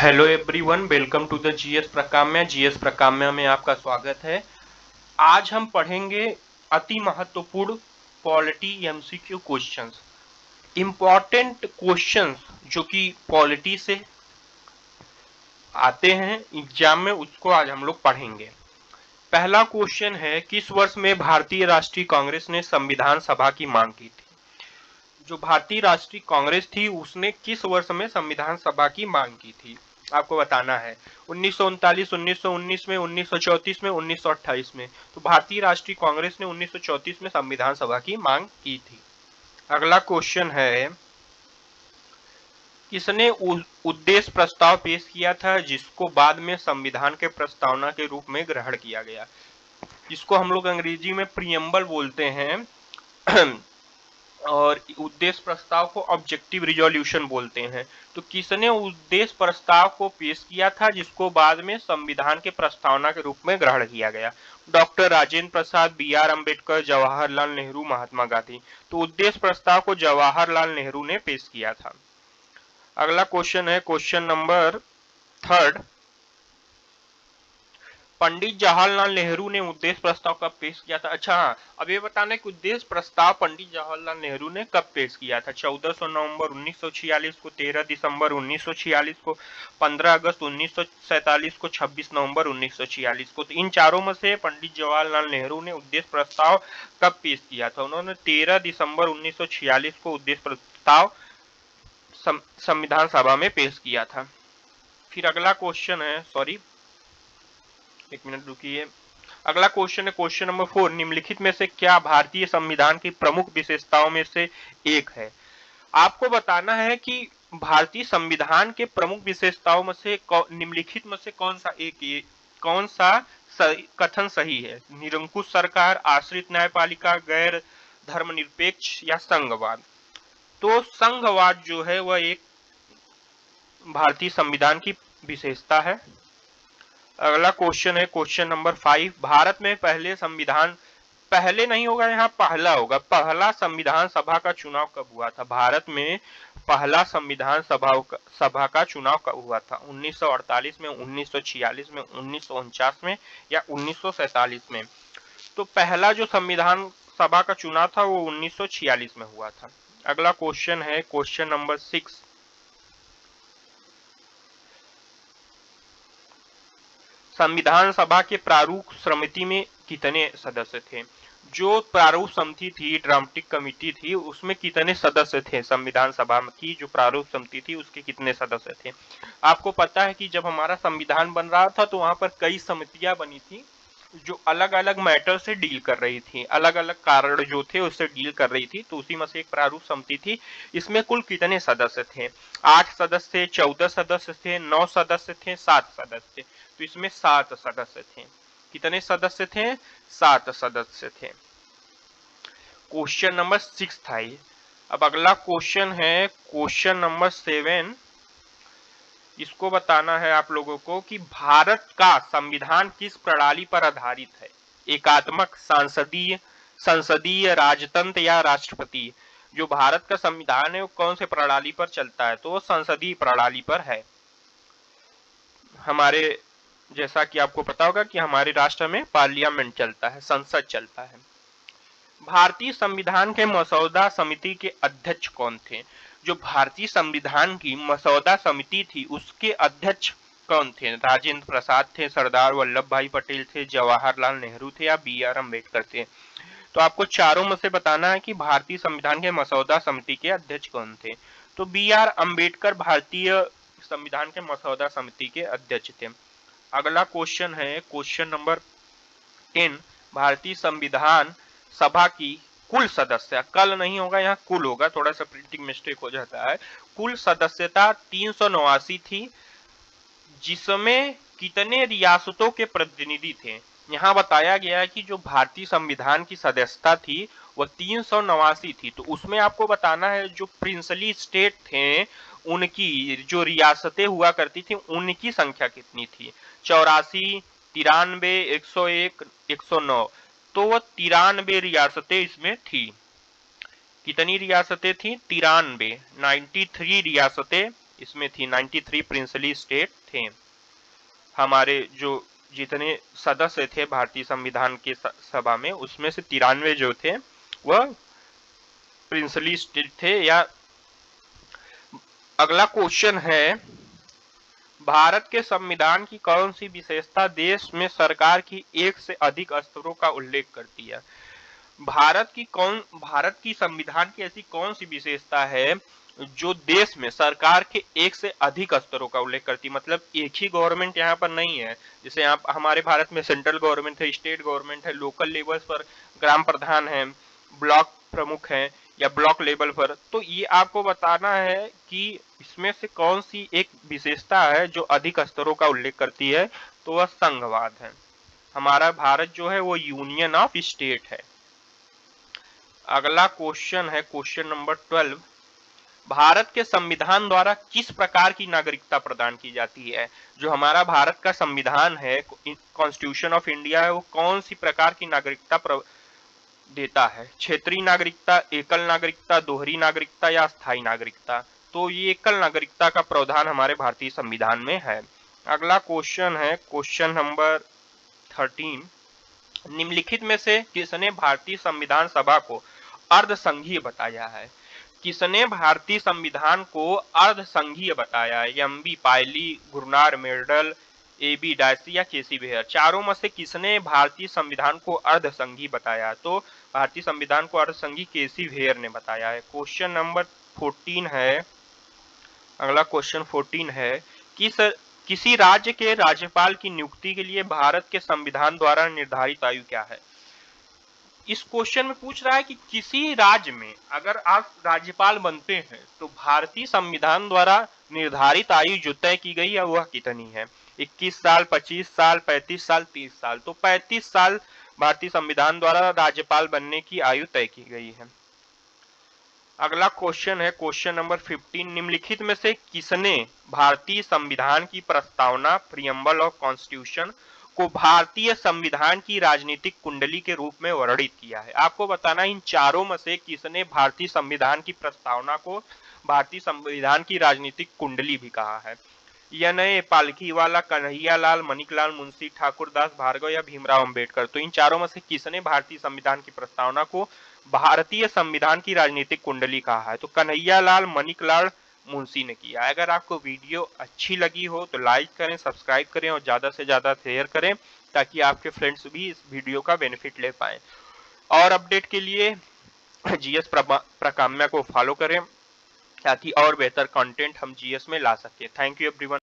Hello everyone, welcome to the GS Prakamya. GS Prakamya में आपका स्वागत है। आज हम पढ़ेंगे अति महत्वपूर्ण polity MCQ questions, important questions जो कि पॉलिटी से आते हैं एग्जाम में, उसको आज हम लोग पढ़ेंगे। पहला क्वेश्चन है, किस वर्ष में भारतीय राष्ट्रीय कांग्रेस ने संविधान सभा की मांग की थी? जो भारतीय राष्ट्रीय कांग्रेस थी उसने किस वर्ष में संविधान सभा की मांग की थी, आपको बताना है। 1939, 1919 में, 1934 में, 1928 में। तो भारतीय राष्ट्रीय कांग्रेस ने 1934 में संविधान सभा की मांग की थी। अगला क्वेश्चन है, किसने उद्देश्य प्रस्ताव पेश किया था जिसको बाद में संविधान के प्रस्तावना के रूप में ग्रहण किया गया? जिसको हम लोग अंग्रेजी में प्रीएम्बल बोलते हैं और उद्देश्य प्रस्ताव को ऑब्जेक्टिव रिजोल्यूशन बोलते हैं। तो किसने उद्देश्य प्रस्ताव को पेश किया था जिसको बाद में संविधान के प्रस्तावना के रूप में ग्रहण किया गया? Doctor Rajendra Prasad, B R. अम्बेडकर, जवाहरलाल नेहरू, महात्मा गांधी। तो उद्देश्य प्रस्ताव को जवाहरलाल नेहरू ने पेश किया था। अगला क्वेश्चन है क्वेश्चन नंबर 3। पंडित जवाहरलाल नेहरू ने उद्देश्य प्रस्ताव कब पेश किया था? अच्छा हाँ, अब ये बताना कि उद्देश्य प्रस्ताव पंडित जवाहरलाल नेहरू ने कब पेश किया था? 14 नवंबर 1946 को, 13 दिसंबर 1946 को, 15 अगस्त 1947 को, 26 नवंबर 1946 को। तो इन चारों में से पंडित जवाहरलाल नेहरू ने उद्देश्य प्रस्ताव कब पेश किया था? उन्होंने 13 दिसंबर 1946 को उद्देश्य प्रस्ताव संविधान सभा में पेश किया था। फिर अगला क्वेश्चन है, सॉरी एक मिनट रुकिए। अगला क्वेश्चन है क्वेश्चन नंबर 4, निम्नलिखित में से क्या भारतीय संविधान की प्रमुख विशेषताओं में से एक है? आपको बताना है कि भारतीय संविधान के प्रमुख विशेषताओं में से निम्नलिखित में से कौन सा कथन सही है? निरंकुश सरकार, आश्रित न्यायपालिका, गैर धर्मनिरपेक्ष या संघवाद? तो संघवाद जो है वह एक भारतीय संविधान की विशेषता है। अगला क्वेश्चन है क्वेश्चन नंबर 5, भारत में पहले संविधान, पहले नहीं होगा यहाँ पहला होगा, पहला संविधान सभा का चुनाव कब हुआ था? भारत में पहला संविधान सभा का चुनाव कब हुआ था? 1948 में, 1946 में, 1949 में या 1947 में? तो पहला जो संविधान सभा का चुनाव था वो 1946 में हुआ था। अगला क्वेश्चन है क्वेश्चन नंबर 6, संविधान सभा के प्रारूप समिति में कितने सदस्य थे? जो प्रारूप समिति थी, ड्राफ्टिंग कमेटी थी, उसमें कितने सदस्य थे? संविधान सभा की जो प्रारूप समिति थी उसके कितने सदस्य थे? आपको पता है कि जब हमारा संविधान बन रहा था तो वहां पर कई समितियां बनी थी जो अलग अलग मैटर से डील कर रही थी, अलग अलग कारण जो थे उससे डील कर रही थी। तो उसी में से एक प्रारूप समिति थी। इसमें कुल कितने सदस्य थे? 8 सदस्य, 14 सदस्य थे, 9 सदस्य थे, 7 सदस्य थे? तो इसमें 7 सदस्य थे। कितने सदस्य थे? 7 सदस्य थे। क्वेश्चन नंबर 6 था ये। अब अगला क्वेश्चन है क्वेश्चन नंबर 7। इसको बताना है आप लोगों को कि भारत का संविधान किस प्रणाली पर आधारित है? एकात्मक, सांसदीय, संसदीय, राजतंत्र या राष्ट्रपति? जो भारत का संविधान है वो कौन से प्रणाली पर चलता है? तो वो संसदीय प्रणाली पर है। हमारे, जैसा कि आपको पता होगा कि हमारे राष्ट्र में पार्लियामेंट चलता है, संसद चलता है। भारतीय संविधान के मसौदा समिति के अध्यक्ष कौन थे? जो भारतीय संविधान की मसौदा समिति थी उसके अध्यक्ष कौन थे? राजेंद्र प्रसाद थे, सरदार वल्लभ भाई पटेल थे, जवाहरलाल नेहरू थे या बी.आर. अम्बेडकर थे? तो आपको चारों में से बताना है कि भारतीय संविधान के मसौदा समिति के अध्यक्ष कौन थे? तो बी.आर. अम्बेडकर भारतीय संविधान के मसौदा समिति के अध्यक्ष थे। अगला क्वेश्चन है क्वेश्चन नंबर 10, भारतीय संविधान सभा की कुल सदस्य, कल नहीं होगा यहाँ कुल होगा, थोड़ा सा प्रिंटिंग मिस्टेक हो जाता है। कुल सदस्यता 389 थी, जिसमें कितने रियासतों के प्रतिनिधि थे? यहाँ बताया गया है कि जो भारतीय संविधान की सदस्यता थी वह 389 थी। तो उसमें आपको बताना है जो प्रिंसली स्टेट थे उनकी जो रियासतें हुआ करती थी उनकी संख्या कितनी थी? 84, 93, 101, 109। तो वह 93 रियासतें इसमें थी। कितनी रियासतें थी? 93, 93 रियासतें इसमें थी 93 प्रिंसली स्टेट थे। हमारे जो जितने सदस्य थे भारतीय संविधान के सभा में, उसमें से 93 जो थे वह प्रिंसली स्टेट थे। या अगला क्वेश्चन है, भारत के संविधान की कौन सी विशेषता देश में सरकार की एक से अधिक स्तरों का उल्लेख करती है? भारत की संविधान की ऐसी कौन सी विशेषता है जो देश में सरकार के एक से अधिक स्तरों का उल्लेख करती है? मतलब एक ही गवर्नमेंट यहाँ पर नहीं है। जैसे यहाँ हमारे भारत में सेंट्रल गवर्नमेंट है, स्टेट गवर्नमेंट है, लोकल लेवल पर ग्राम प्रधान है, ब्लॉक प्रमुख है, या ब्लॉक लेवल पर। तो ये आपको बताना है कि इसमें से कौन सी एक विशेषता है जो अधिक स्तरों का उल्लेख करती है। तो वह संघवाद है। हमारा भारत जो है वो यूनियन ऑफ स्टेट है। अगला क्वेश्चन है क्वेश्चन नंबर 12, भारत के संविधान द्वारा किस प्रकार की नागरिकता प्रदान की जाती है? जो हमारा भारत का संविधान है, कॉन्स्टिट्यूशन ऑफ इंडिया है, वो कौन सी प्रकार की नागरिकता देता है? क्षेत्रीय नागरिकता, एकल नागरिकता, दोहरी नागरिकता या स्थायी नागरिकता? तो ये एकल नागरिकता का प्रावधान हमारे भारतीय संविधान में है। अगला क्वेश्चन है क्वेश्चन नंबर 13, निम्नलिखित में से किसने भारतीय संविधान सभा को अर्धसंघीय बताया है? किसने भारतीय संविधान को अर्धसंघीय बताया है? एम.बी. पायली, गुरनार मेंडल, ए.बी. डायसी या के.सी. बेयर? चारों में से किसने भारतीय संविधान को अर्धसंघीय बताया? तो भारतीय संविधान को अर्धसंघीय के.सी. बेयर ने बताया है। क्वेश्चन नंबर 14 है, अगला क्वेश्चन 14 है, किसी राज्य के राज्यपाल की नियुक्ति के लिए भारत के संविधान द्वारा निर्धारित आयु क्या है? इस क्वेश्चन में पूछ रहा है कि किसी राज्य में अगर आप राज्यपाल बनते हैं तो भारतीय संविधान द्वारा निर्धारित आयु जो तय की गई है वह कितनी है? 21 साल, 25 साल, 35 साल, 30 साल। तो 35 साल भारतीय संविधान द्वारा राज्यपाल बनने की आयु तय की गई है। अगला क्वेश्चन है क्वेश्चन नंबर 15, निम्नलिखित में से किसने भारतीय संविधान की प्रस्तावना प्रियम्बल ऑफ कॉन्स्टिट्यूशन को भारतीय संविधान की राजनीतिक कुंडली के रूप में वर्णित किया है? आपको बताना इन चारों में से किसने भारतीय संविधान की प्रस्तावना को भारतीय संविधान की राजनीतिक कुंडली भी कहा है। एन.ए. पालखीवाला, कन्हैयालाल, मणिकलाल मुंशी, ठाकुरदास भार्गव या भीमराव अंबेडकर? तो इन चारों में से किसने भारतीय संविधान की प्रस्तावना को भारतीय संविधान की राजनीतिक कुंडली कहा है? तो कन्हैयालाल, मणिकलाल मुंशी ने किया। अगर आपको वीडियो अच्छी लगी हो तो लाइक करें, सब्सक्राइब करें और ज्यादा से ज्यादा शेयर करें ताकि आपके फ्रेंड्स भी इस वीडियो का बेनिफिट ले पाए। और अपडेट के लिए जीएस प्रकाम्या को फॉलो करें ताकि और बेहतर कंटेंट हम जीएस में ला सके। Thank you everyone.